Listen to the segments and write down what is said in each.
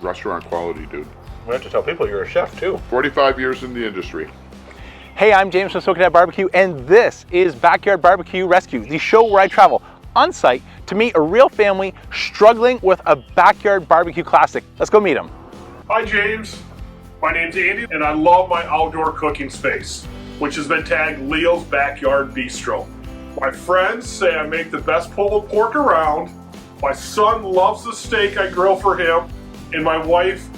restaurant quality, dude. We have to tell people you're a chef too. 45 years in the industry. Hey, I'm James from Smoking Out Barbecue, and this is Backyard Barbecue Rescue, the show where I travel on site to meet a real family struggling with a backyard barbecue classic. Let's go meet them. Hi James, my name's Andy and I love my outdoor cooking space, which has been tagged Leo's Backyard Bistro. My friends say I make the best pulled pork around, my son loves the steak I grill for him, and my wife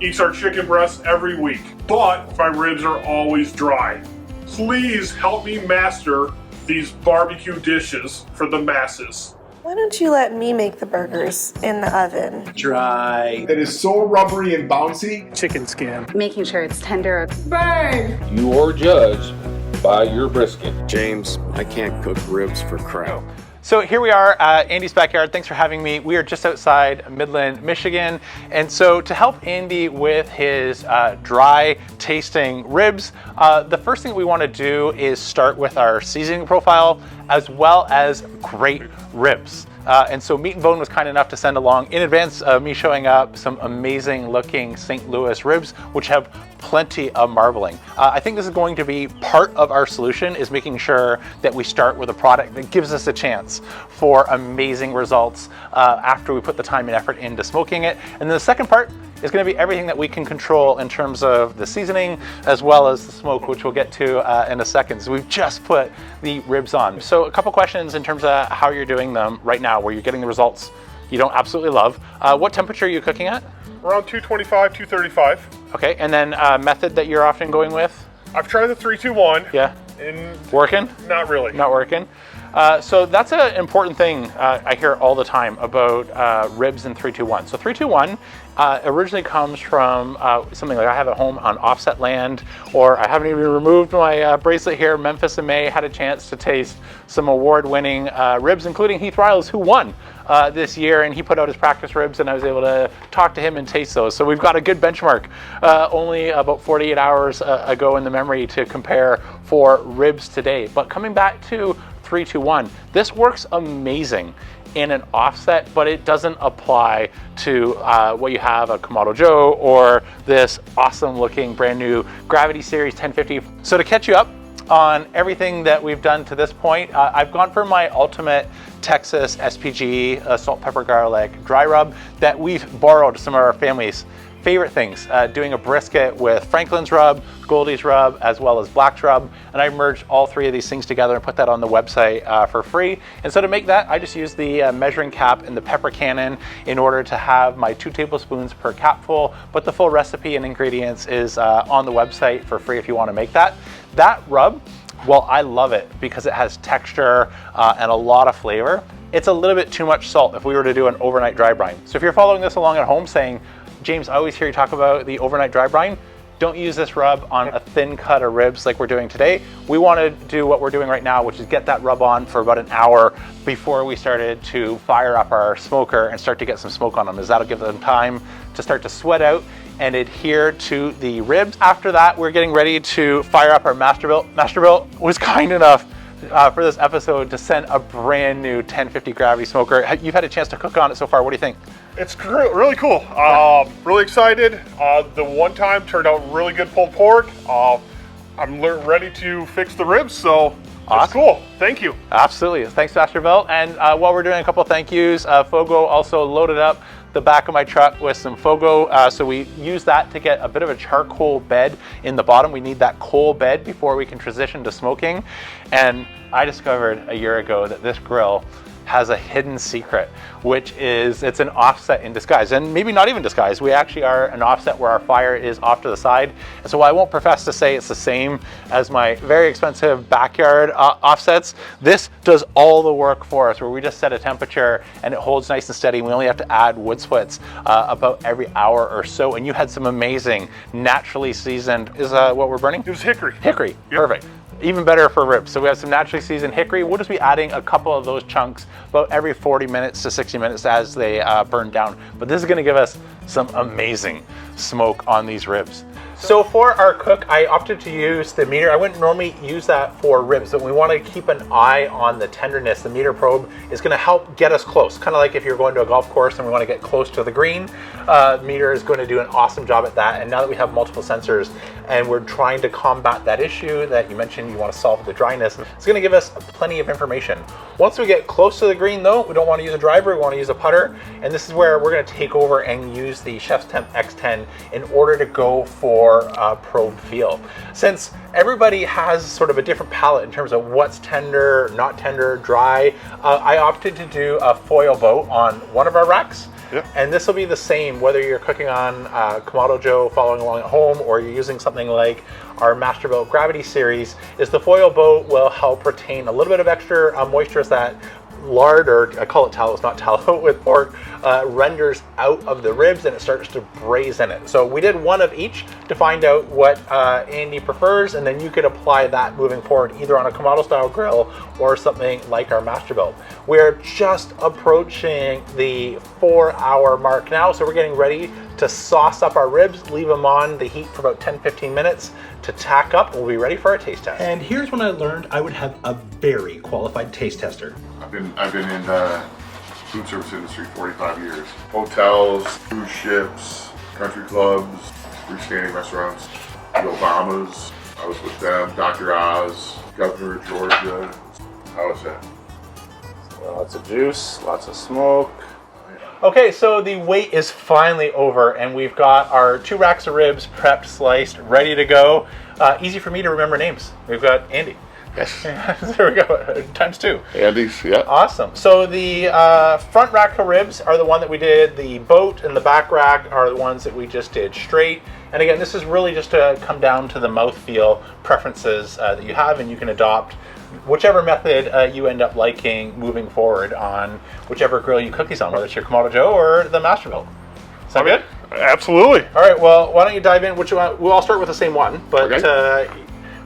eats our chicken breasts every week, but my ribs are always dry. Please help me master these barbecue dishes for the masses. Why don't you let me make the burgers in the oven? Dry. That is so rubbery and bouncy. Chicken skin. Making sure it's tender. Burn! You are judged by your brisket. James, I can't cook ribs for crowd. So here we are at Andy's backyard. Thanks for having me. We are just outside Midland, Michigan. And so to help Andy with his dry tasting ribs, the first thing we want to do is start with our seasoning profile as well as great ribs. And so Meat and Bone was kind enough to send along, in advance of me showing up, some amazing looking St. Louis ribs, which have plenty of marbling. I think this is going to be part of our solution, is making sure that we start with a product that gives us a chance for amazing results after we put the time and effort into smoking it. And then the second part is going to be everything that we can control in terms of the seasoning as well as the smoke, which we'll get to in a second. So we've just put the ribs on. So a couple questions in terms of how you're doing them right now, where you're getting the results you don't absolutely love. What temperature are you cooking at? Around 225, 235. Okay, and then method that you're often going with? I've tried the 3-2-1. Yeah. And working? Not really. Not working. So that's an important thing I hear all the time about ribs in 3-2-1. So 3-2-1 originally comes from something like I have at home on offset land, or I haven't even removed my bracelet here. Memphis in May had a chance to taste some award-winning ribs, including Heath Riles, who won this year, and he put out his practice ribs, and I was able to talk to him and taste those. So we've got a good benchmark only about 48 hours ago in the memory to compare for ribs today. But coming back to 3-2-1, this works amazing in an offset, but it doesn't apply to what you have at Kamado Joe or this awesome looking brand new Gravity Series 1050. So to catch you up on everything that we've done to this point, I've gone for my ultimate Texas SPG salt, pepper, garlic dry rub that we've borrowed some of our family's favorite things, doing a brisket with Franklin's rub, Goldie's rub, as well as Black's rub, and I merged all three of these things together and put that on the website for free. And so to make that, I just used the measuring cap and the pepper cannon in order to have my 2 tablespoons per capful, but the full recipe and ingredients is on the website for free if you want to make that. That rub, well, I love it because it has texture and a lot of flavor. It's a little bit too much salt if we were to do an overnight dry brine. So if you're following this along at home saying, James, I always hear you talk about the overnight dry brine, don't use this rub on a thin cut of ribs like we're doing today. We want to do what we're doing right now, which is get that rub on for about an hour before we started to fire up our smoker and start to get some smoke on them, as that'll give them time to start to sweat out and adhere to the ribs. After that, we're getting ready to fire up our Masterbuilt. Masterbuilt was kind enough for this episode to send a brand new 1050 Gravity smoker. You've had a chance to cook on it so far. What do you think? It's really cool. Really excited. The one time turned out really good pulled pork. I'm ready to fix the ribs, so awesome. It's cool. Thank you. Absolutely. Thanks, Masterbuilt. And while we're doing a couple of thank yous, Fogo also loaded up the back of my truck with some Fogo. So we use that to get a bit of a charcoal bed in the bottom. We need that coal bed before we can transition to smoking. And I discovered a year ago that this grill has a hidden secret, which is it's an offset in disguise, and maybe not even disguise. We actually are an offset where our fire is off to the side. And so while I won't profess to say it's the same as my very expensive backyard offsets, this does all the work for us, where we just set a temperature and it holds nice and steady. We only have to add wood splits about every hour or so. And you had some amazing naturally seasoned, is what we're burning? It was hickory. Hickory, yep. Perfect. Even better for ribs. So we have some naturally seasoned hickory. We'll just be adding a couple of those chunks about every 40 minutes to 60 minutes as they burn down. But this is gonna give us some amazing smoke on these ribs. So for our cook, I opted to use the meter. I wouldn't normally use that for ribs, but we want to keep an eye on the tenderness. The meter probe is going to help get us close. Kind of like if you're going to a golf course and we want to get close to the green, meter is going to do an awesome job at that. And now that we have multiple sensors and we're trying to combat that issue that you mentioned, you want to solve the dryness, it's going to give us plenty of information. Once we get close to the green though, we don't want to use a driver, we want to use a putter. And this is where we're going to take over and use the Chef's Temp X10 in order to go for probe feel. Since everybody has sort of a different palate in terms of what's tender, not tender, dry, I opted to do a foil boat on one of our racks. Yep. And this will be the same whether you're cooking on Kamado Joe following along at home or you're using something like our Masterbuilt Gravity series. Is the foil boat will help retain a little bit of extra moisture as that lard, or I call it tallow, it's not tallow with pork, renders out of the ribs and it starts to braise in it. So we did one of each to find out what Andy prefers, and then you could apply that moving forward either on a Kamado style grill or something like our Masterbuilt. We're just approaching the 4-hour mark now, so we're getting ready to sauce up our ribs, leave them on the heat for about 10-15 minutes to tack up. We'll be ready for our taste test. And here's when I learned I would have a very qualified taste tester. I've been in the food service industry 45 years. Hotels, cruise ships, country clubs, freestanding restaurants, the Obamas. I was with them, Dr. Oz, Governor of Georgia. How was that? Lots of juice, lots of smoke. Okay, so the wait is finally over and we've got our 2 racks of ribs prepped, sliced, ready to go. Easy for me to remember names. We've got Andy. Yes. There we go, ×2. Andy's, yeah. Awesome. So the front rack of ribs are the one that we did the boat, and the back rack are the ones that we just did straight. And again, this is really just to come down to the mouthfeel preferences that you have, and you can adopt whichever method you end up liking moving forward on whichever grill you cook these on, whether it's your Kamado Joe or the Masterbuilt. Sound good? Absolutely. All right, well, why don't you dive in? Which one? We'll all start with the same one, but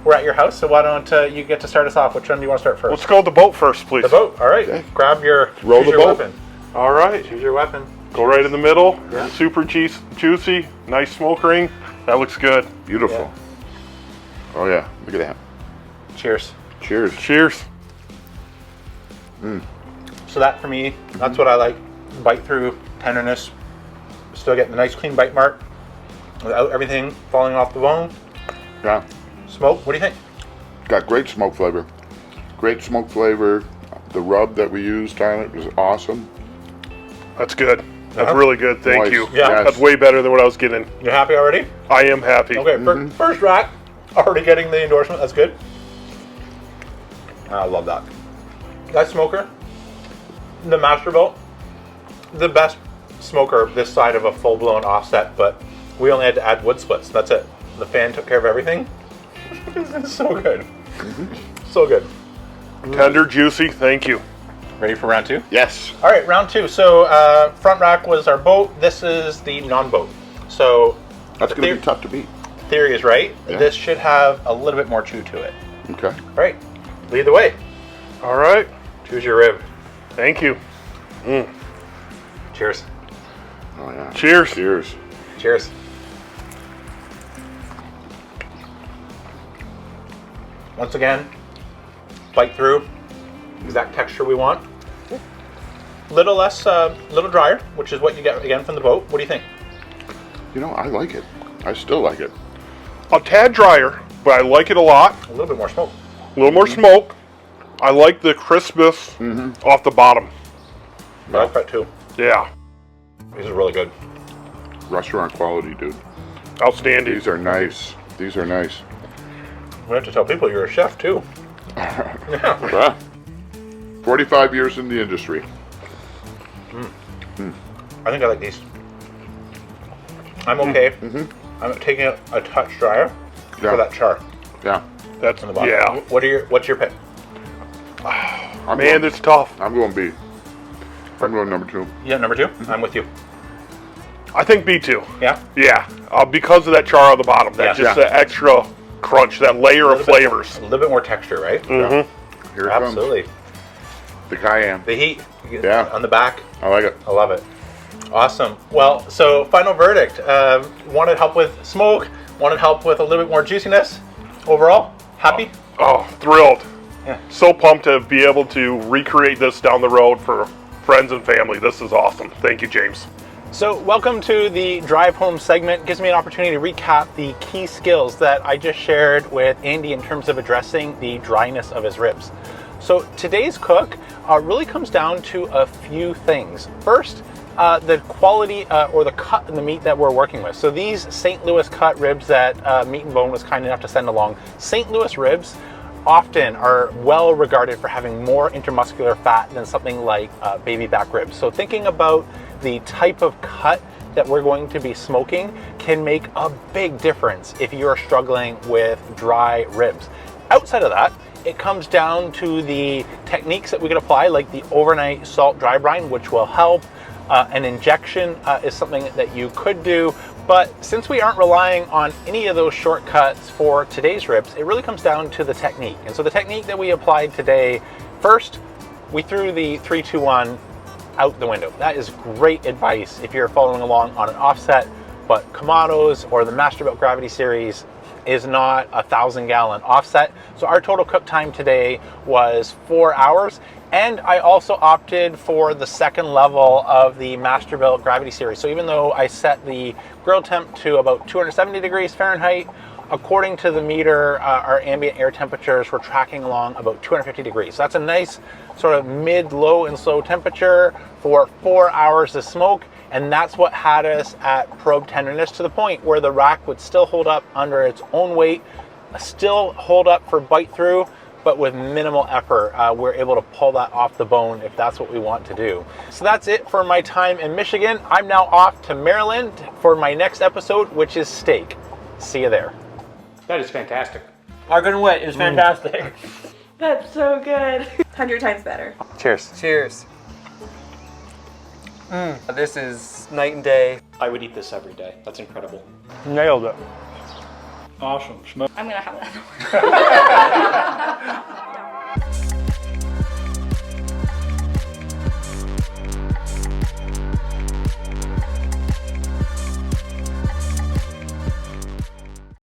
we're at your house, so why don't you get to start us off? Which one do you want to start first? Let's go with the boat first, please. The boat. All right. Okay. Grab your Roll choose the your boat. weapon. All right. Choose your weapon. Go right in the middle. Yeah. Super juicy. Nice smoke ring. That looks good. Beautiful. Yeah. Oh yeah, look at that. Cheers. Cheers. Cheers. So that for me, that's what I like. Bite through, tenderness, still getting the nice clean bite mark without everything falling off the bone. Yeah. Smoke, what do you think? Got great smoke flavor. Great smoke flavor. The rub that we used, Tyler, was awesome. That's good. That's Uh-huh. really good. Thank Nice. you. Yeah. Yes. That's way better than what I was getting. You happy already? I am happy. Okay, first rack, already getting the endorsement, that's good. I love that. That smoker, the Masterbuilt, the best smoker this side of a full-blown offset, but we only had to add wood splits, that's it. The fan took care of everything. It's so good. So good. Tender, juicy. Thank you. Ready for round 2? Yes. All right, round 2. So front rack was our boat. This is the non-boat. So That's the going to be tough to beat. theory is right. Yeah. This should have a little bit more chew to it. Okay. All right, lead the way. All right. Choose your rib. Thank you. Cheers. Oh yeah. Cheers. Cheers. Cheers. Once again, bite through, exact texture we want. Little less, little drier, which is what you get again from the boat. What do you think? You know, I like it. I still like it. A tad drier, but I like it a lot. A little bit more smoke. A little more smoke. I like the crispness off the bottom. I like that too. Yeah. These are really good. Restaurant quality, dude. Outstanding. These are nice. These are nice. We have to tell people you're a chef too. Yeah. 45 years in the industry. I think I like these. I'm okay. I'm taking it a touch drier Yeah. for that char Yeah. That's on the bottom. yeah. What's your pick? I'm Man, going, it's tough. I'm going B. I'm going number 2. Yeah, number 2. I'm with you. I think B2. Yeah. Yeah. Because of that char on the bottom. That's Yeah. just the extra crunch, that layer of flavors. A little bit more texture, right? Here it Absolutely. comes. The cayenne. The heat Yeah. on the back. I like it. I love it. Awesome. Well, so final verdict. Wanted help with smoke, Wanted help with a little bit more juiciness. Overall, happy? Oh, thrilled. Yeah. So pumped to be able to recreate this down the road for friends and family. This is awesome. Thank you, James. So welcome to the drive home segment. It gives me an opportunity to recap the key skills that I just shared with Andy in terms of addressing the dryness of his ribs. So today's cook really comes down to a few things. First, the quality or the cut in the meat that we're working with. So these St. Louis cut ribs that Meat and Bone was kind enough to send along, St. Louis ribs often are well regarded for having more intermuscular fat than something like baby back ribs. So thinking about the type of cut that we're going to be smoking can make a big difference if you're struggling with dry ribs. Outside of that, it comes down to the techniques that we can apply, like the overnight salt dry brine, which will help. An injection is something that you could do, but since we aren't relying on any of those shortcuts for today's ribs, it really comes down to the technique. And so the technique that we applied today, first, we threw the 3-2-1 out the window. That is great advice if you're following along on an offset, but Kamado's or the Masterbuilt Gravity Series is not a 1,000-gallon offset. So our total cook time today was 4 hours. And I also opted for the second level of the Masterbuilt Gravity Series. So even though I set the grill temp to about 270 degrees Fahrenheit, according to the meter, our ambient air temperatures were tracking along about 250 degrees. So that's a nice sort of mid, low, and slow temperature for 4 hours of smoke. And that's what had us at probe tenderness to the point where the rack would still hold up under its own weight, still hold up for bite through, but with minimal effort, we're able to pull that off the bone if that's what we want to do. So that's it for my time in Michigan. I'm now off to Maryland for my next episode, which is steak. See you there. That is fantastic. Argon wet is fantastic. That's so good. 100 times better. Cheers. Cheers. This is night and day. I would eat this every day. That's incredible. Nailed it. Awesome. I'm gonna have that.